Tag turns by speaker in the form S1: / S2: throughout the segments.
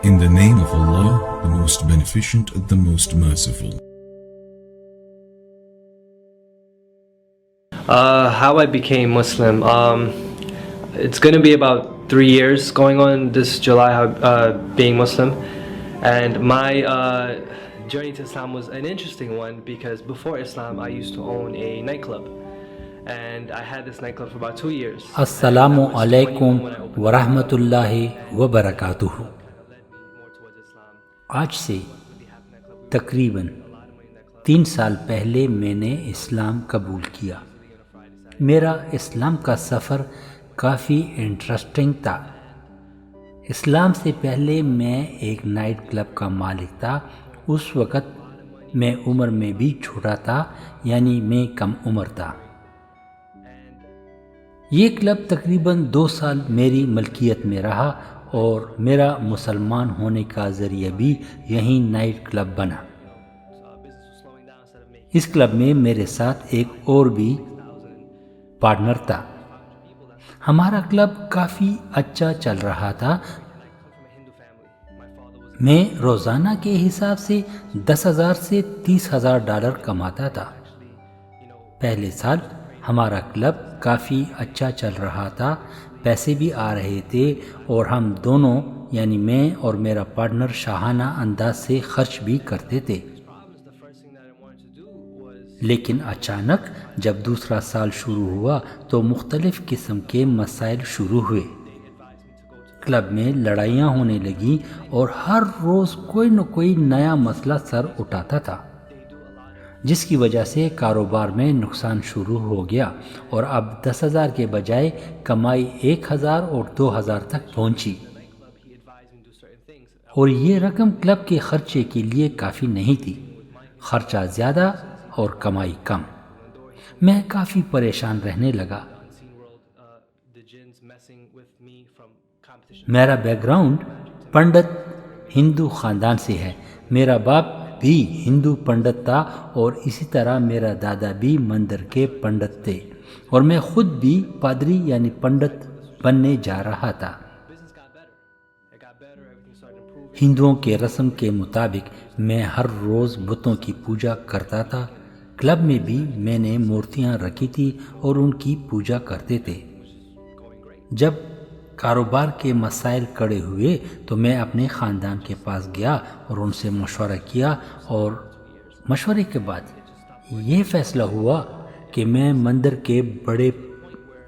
S1: In the name of Allah, the most beneficent, the most merciful.
S2: How I became Muslim. It's going to be about 3 years going on this July, being Muslim. And my journey to Islam was an interesting one because before Islam I used to own a nightclub. And I had this nightclub for about 2 years.
S3: السلام علیکم ورحمۃ اللہ وبرکاتہ۔ آج سے تقریباً 3 سال پہلے میں نے اسلام قبول کیا۔ میرا اسلام کا سفر کافی انٹرسٹنگ تھا۔ اسلام سے پہلے میں ایک نائٹ کلب کا مالک تھا۔ اس وقت میں عمر میں بھی چھوٹا تھا، یعنی میں کم عمر تھا۔ یہ کلب تقریباً 2 سال میری ملکیت میں رہا اور میرا مسلمان ہونے کا ذریعہ بھی یہی نائٹ کلب بنا۔ اس کلب میں میرے ساتھ ایک اور بھی پارٹنر تھا۔ ہمارا کلب کافی اچھا چل رہا تھا۔ میں روزانہ کے حساب سے $10,000 سے $30,000 کماتا تھا۔ پہلے سال ہمارا کلب کافی اچھا چل رہا تھا، پیسے بھی آ رہے تھے اور ہم دونوں یعنی میں اور میرا پارٹنر شاہانہ انداز سے خرچ بھی کرتے تھے۔ لیکن اچانک جب دوسرا سال شروع ہوا تو مختلف قسم کے مسائل شروع ہوئے۔ کلب میں لڑائیاں ہونے لگیں اور ہر روز کوئی نہ کوئی نیا مسئلہ سر اٹھاتا تھا، جس کی وجہ سے کاروبار میں نقصان شروع ہو گیا اور اب 10,000 کے بجائے کمائی 1,000 اور 2,000 تک پہنچی، اور یہ رقم کلب کے خرچے کے لیے کافی نہیں تھی۔ خرچہ زیادہ اور کمائی کم۔ میں کافی پریشان رہنے لگا۔ میرا بیک گراؤنڈ پنڈت ہندو خاندان سے ہے۔ میرا باپ بھی ہندو پنڈت تھا اور اسی طرح میرا دادا بھی مندر کے پنڈت تھے، اور میں خود بھی پادری یعنی پنڈت بننے جا رہا تھا۔ ہندوؤں کے رسم کے مطابق میں ہر روز بتوں کی پوجا کرتا تھا۔ کلب میں بھی میں نے مورتیاں رکھی تھی اور ان کی پوجا کرتے تھے۔ جب کاروبار کے مسائل کڑے ہوئے تو میں اپنے خاندان کے پاس گیا اور ان سے مشورہ کیا، اور مشورے کے بعد یہ فیصلہ ہوا کہ میں مندر کے بڑے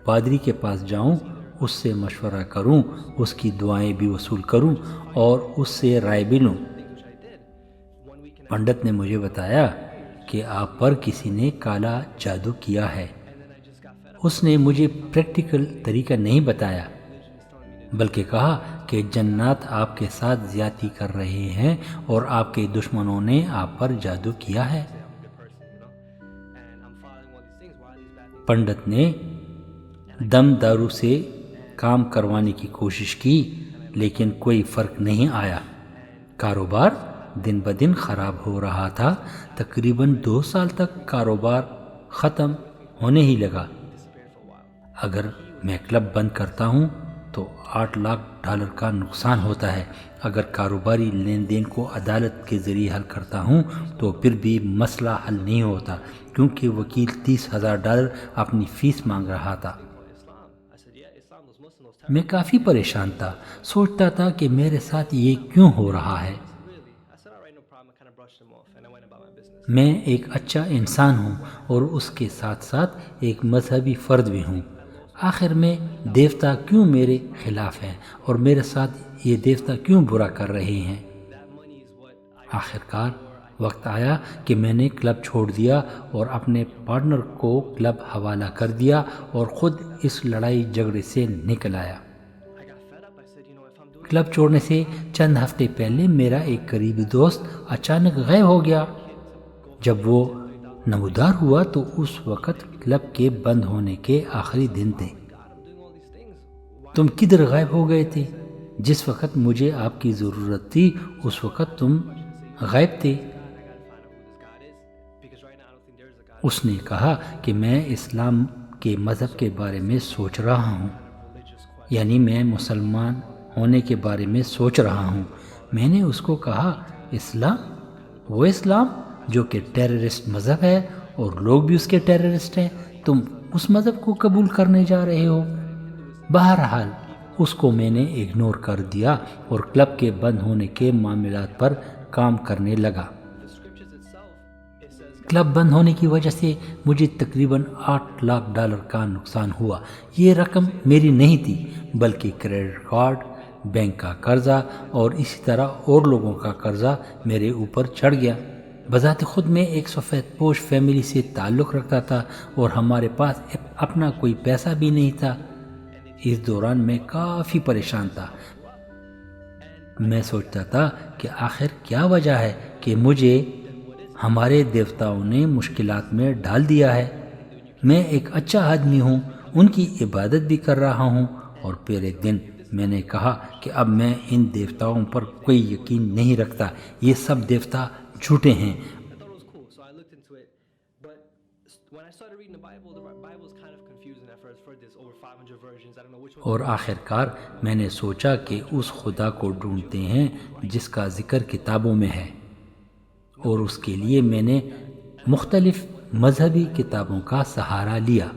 S3: پادری کے پاس جاؤں، اس سے مشورہ کروں، اس کی دعائیں بھی وصول کروں اور اس سے رائے بھی لوں۔ پنڈت نے مجھے بتایا کہ آپ پر کسی نے کالا جادو کیا ہے۔ اس نے مجھے پریکٹیکل طریقہ نہیں بتایا، بلکہ کہا کہ جنات آپ کے ساتھ زیادتی کر رہے ہیں اور آپ کے دشمنوں نے آپ پر جادو کیا ہے۔ پنڈت نے دم دارو سے کام کروانے کی کوشش کی، لیکن کوئی فرق نہیں آیا۔ کاروبار دن بدن خراب ہو رہا تھا۔ تقریباً 2 سال تک کاروبار ختم ہونے ہی لگا۔ اگر میں کلب بند کرتا ہوں تو $8 لاکھ کا نقصان ہوتا ہے۔ اگر کاروباری لین دین کو عدالت کے ذریعے حل کرتا ہوں تو پھر بھی مسئلہ حل نہیں ہوتا، کیونکہ وکیل $30,000 اپنی فیس مانگ رہا تھا۔ میں کافی پریشان تھا، سوچتا تھا کہ میرے ساتھ یہ کیوں ہو رہا ہے۔ میں ایک اچھا انسان ہوں اور اس کے ساتھ ساتھ ایک مذہبی فرد بھی ہوں۔ آخر میں دیوتا کیوں میرے خلاف ہیں اور میرے ساتھ یہ دیوتا کیوں برا کر رہے ہیں؟ آخرکار وقت آیا کہ میں نے کلب چھوڑ دیا اور اپنے پارٹنر کو کلب حوالہ کر دیا اور خود اس لڑائی جھگڑے سے نکل آیا۔ کلب چھوڑنے سے چند ہفتے پہلے میرا ایک قریبی دوست اچانک غائب ہو گیا۔ جب وہ نمودار ہوا تو اس وقت کلب کے بند ہونے کے آخری دن تھے۔ تم کدھر غائب ہو گئے تھے؟ جس وقت مجھے آپ کی ضرورت تھی اس وقت تم غائب تھے۔ اس نے کہا کہ میں اسلام کے مذہب کے بارے میں سوچ رہا ہوں، یعنی میں مسلمان ہونے کے بارے میں سوچ رہا ہوں۔ میں نے اس کو کہا اسلام؟ وہ اسلام جو کہ ٹیررسٹ مذہب ہے اور لوگ بھی اس کے ٹیررسٹ ہیں، تم اس مذہب کو قبول کرنے جا رہے ہو؟ بہرحال اس کو میں نے اگنور کر دیا اور کلب کے بند ہونے کے معاملات پر کام کرنے لگا۔ کلب بند ہونے کی وجہ سے مجھے تقریباً $8 لاکھ کا نقصان ہوا۔ یہ رقم میری نہیں تھی بلکہ کریڈٹ کارڈ، بینک کا قرضہ اور اسی طرح اور لوگوں کا قرضہ میرے اوپر چڑھ گیا۔ بذات خود میں ایک سفید پوش فیملی سے تعلق رکھتا تھا اور ہمارے پاس اپنا کوئی پیسہ بھی نہیں تھا۔ اس دوران میں کافی پریشان تھا۔ میں سوچتا تھا کہ آخر کیا وجہ ہے کہ مجھے ہمارے دیوتاؤں نے مشکلات میں ڈال دیا ہے۔ میں ایک اچھا آدمی ہوں، ان کی عبادت بھی کر رہا ہوں، اور پھر ایک دن میں نے کہا کہ اب میں ان دیوتاؤں پر کوئی یقین نہیں رکھتا، یہ سب دیوتا جھوٹے ہیں۔ اور آخر کار میں نے سوچا کہ اس خدا کو ڈھونڈتے ہیں جس کا ذکر کتابوں میں ہے، اور اس کے لیے میں نے مختلف مذہبی کتابوں کا سہارا لیا۔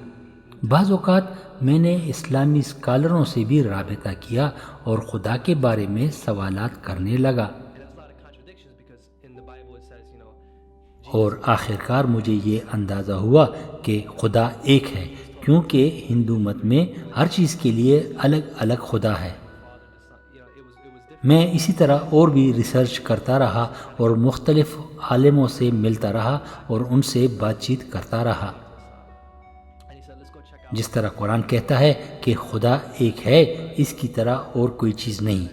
S3: بعض اوقات میں نے اسلامی اسکالروں سے بھی رابطہ کیا اور خدا کے بارے میں سوالات کرنے لگا، اور آخر کار مجھے یہ اندازہ ہوا کہ خدا ایک ہے، کیونکہ ہندو مت میں ہر چیز کے لیے الگ الگ خدا ہے۔ میں اسی طرح اور بھی ریسرچ کرتا رہا اور مختلف عالموں سے ملتا رہا اور ان سے بات چیت کرتا رہا۔ جس طرح قرآن کہتا ہے کہ خدا ایک ہے، اس کی طرح اور کوئی چیز نہیں۔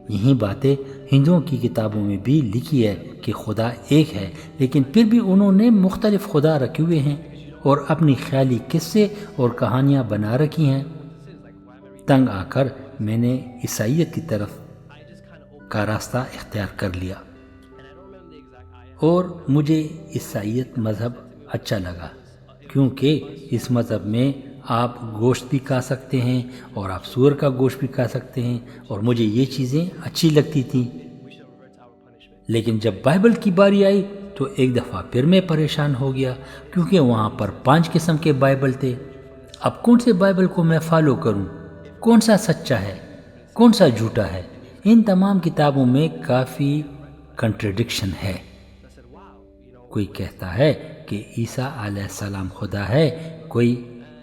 S3: یہی باتیں ہندوؤں کی کتابوں میں بھی لکھی ہے کہ خدا ایک ہے، لیکن پھر بھی انہوں نے مختلف خدا رکھے ہوئے ہیں اور اپنی خیالی قصے اور کہانیاں بنا رکھی ہیں۔ تنگ آ کر میں نے عیسائیت کی طرف کا راستہ اختیار کر لیا، اور مجھے عیسائیت مذہب اچھا لگا، کیونکہ اس مذہب میں آپ گوشت بھی کھا سکتے ہیں اور آپ سور کا گوشت بھی کھا سکتے ہیں، اور مجھے یہ چیزیں اچھی لگتی تھیں۔ لیکن جب بائبل کی باری آئی تو ایک دفعہ پھر میں پریشان ہو گیا، کیونکہ وہاں پر 5 قسم کے بائبل تھے۔ اب کون سے بائبل کو میں فالو کروں؟ کون سا سچا ہے، کون سا جھوٹا ہے؟ ان تمام کتابوں میں کافی کنٹرڈکشن ہے۔ کوئی کہتا ہے کہ عیسیٰ علیہ السلام خدا ہے، کوئی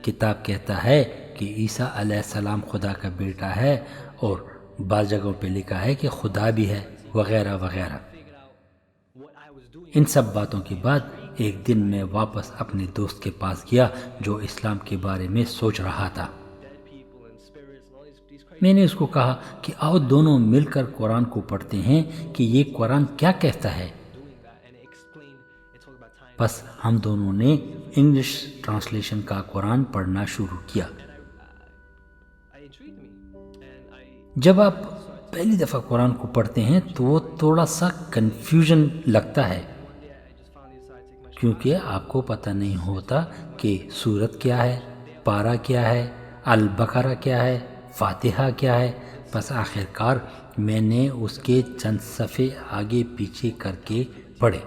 S3: کتاب کہتا ہے کہ عیسیٰ علیہ السلام خدا کا بیٹا ہے، اور بعض جگہوں پہ لکھا ہے کہ خدا بھی ہے، وغیرہ وغیرہ۔ ان سب باتوں کے بعد ایک دن میں واپس اپنے دوست کے پاس گیا جو اسلام کے بارے میں سوچ رہا تھا۔ میں نے اس کو کہا کہ آؤ دونوں مل کر قرآن کو پڑھتے ہیں کہ یہ قرآن کیا کہتا ہے۔ بس ہم دونوں نے انگلش ٹرانسلیشن کا قرآن پڑھنا شروع کیا۔ جب آپ پہلی دفعہ قرآن کو پڑھتے ہیں تو وہ تھوڑا سا کنفیوژن لگتا ہے، کیونکہ آپ کو پتہ نہیں ہوتا کہ سورت کیا ہے، پارہ کیا ہے، البقرہ کیا ہے، فاتحہ کیا ہے۔ بس آخر کار میں نے اس کے چند صفحے آگے پیچھے کر کے پڑھے۔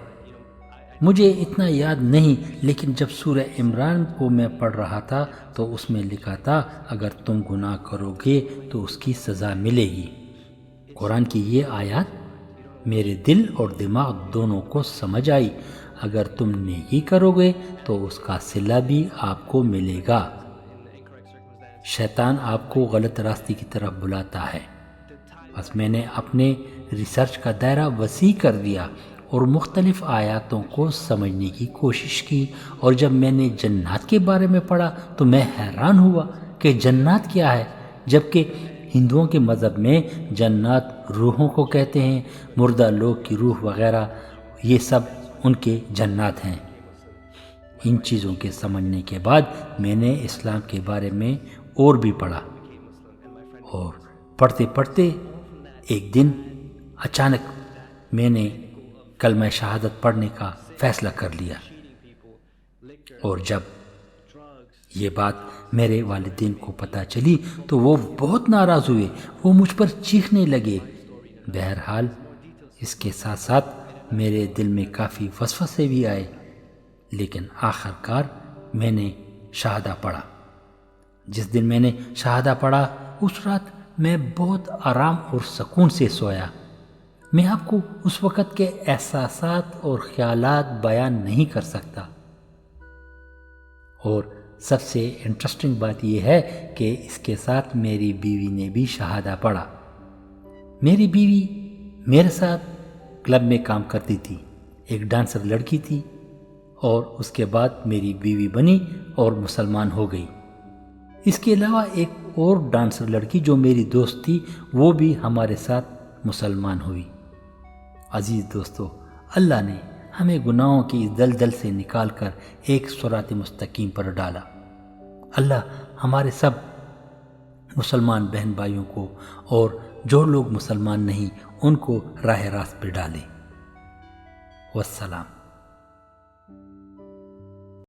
S3: مجھے اتنا یاد نہیں، لیکن جب سورہ عمران کو میں پڑھ رہا تھا تو اس میں لکھا تھا اگر تم گناہ کرو گے تو اس کی سزا ملے گی۔ قرآن کی یہ آیات میرے دل اور دماغ دونوں کو سمجھ آئی۔ اگر تم نیکی کرو گے تو اس کا صلہ بھی آپ کو ملے گا۔ شیطان آپ کو غلط راستے کی طرف بلاتا ہے۔ بس میں نے اپنے ریسرچ کا دائرہ وسیع کر دیا اور مختلف آیاتوں کو سمجھنے کی کوشش کی، اور جب میں نے جنات کے بارے میں پڑھا تو میں حیران ہوا کہ جنات کیا ہے، جبکہ ہندوؤں کے مذہب میں جنات روحوں کو کہتے ہیں، مردہ لوگ کی روح وغیرہ، یہ سب ان کے جنات ہیں۔ ان چیزوں کے سمجھنے کے بعد میں نے اسلام کے بارے میں اور بھی پڑھا، اور پڑھتے پڑھتے ایک دن اچانک میں نے کلمہ شہادت پڑھنے کا فیصلہ کر لیا، اور جب یہ بات میرے والدین کو پتہ چلی تو وہ بہت ناراض ہوئے، وہ مجھ پر چیخنے لگے۔ بہرحال اس کے ساتھ ساتھ میرے دل میں کافی وسوسے بھی آئے، لیکن آخر کار میں نے شہادہ پڑھا۔ جس دن میں نے شہادہ پڑھا اس رات میں بہت آرام اور سکون سے سویا۔ میں آپ کو اس وقت کے احساسات اور خیالات بیان نہیں کر سکتا۔ اور سب سے انٹرسٹنگ بات یہ ہے کہ اس کے ساتھ میری بیوی نے بھی شہادہ پڑھا۔ میری بیوی میرے ساتھ کلب میں کام کرتی تھی، ایک ڈانسر لڑکی تھی، اور اس کے بعد میری بیوی بنی اور مسلمان ہو گئی۔ اس کے علاوہ ایک اور ڈانسر لڑکی جو میری دوست تھی وہ بھی ہمارے ساتھ مسلمان ہوئی۔ عزیز دوستو، اللہ نے ہمیں گناہوں کی اس دلدل سے نکال کر ایک صراط مستقیم پر ڈالا۔ اللہ ہمارے سب مسلمان بہن بھائیوں کو اور جو لوگ مسلمان نہیں ان کو راہ راست پہ ڈالے۔ والسلام۔